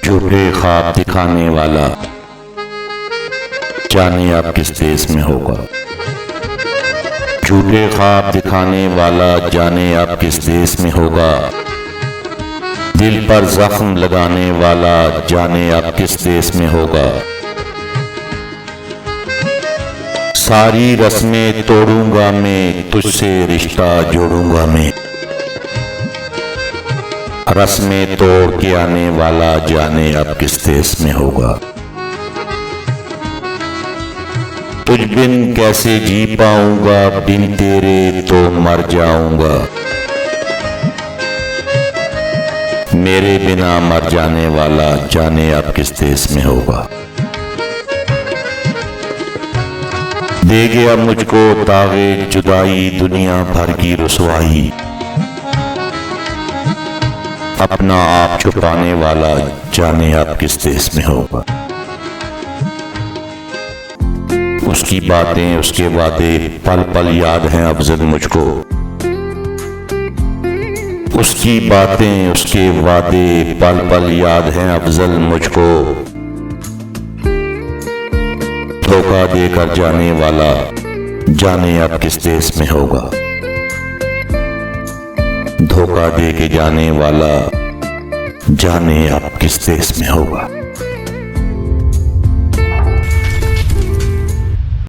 झूठे ख्वाब दिखाने वाला जाने अब किस देश में होगा। झूठे ख्वाब दिखाने वाला जाने अब किस देश में होगा। दिल पर जख्म लगाने वाला जाने अब किस देश में होगा। सारी रस्में तोड़ूंगा मैं, तुझसे रिश्ता जोड़ूंगा मैं। रस्में तोड़ के आने वाला जाने अब किस देश में होगा। तुझ बिन कैसे जी पाऊंगा, बिन तेरे तो मर जाऊंगा। मेरे बिना मर जाने वाला जाने अब किस देश में होगा। दे गया मुझको दागे जुदाई, दुनिया भर की रुसवाई। अपना आप छुपाने वाला जाने अब किस देश में होगा। उसकी बातें उसके वादे पल पल याद हैं अफजल मुझको। उसकी बातें उसके वादे पल पल याद हैं अफजल मुझको। धोखा देकर जाने वाला जाने अब किस देश में होगा। धोखा दे के जाने वाला जाने अब किस देश में होगा।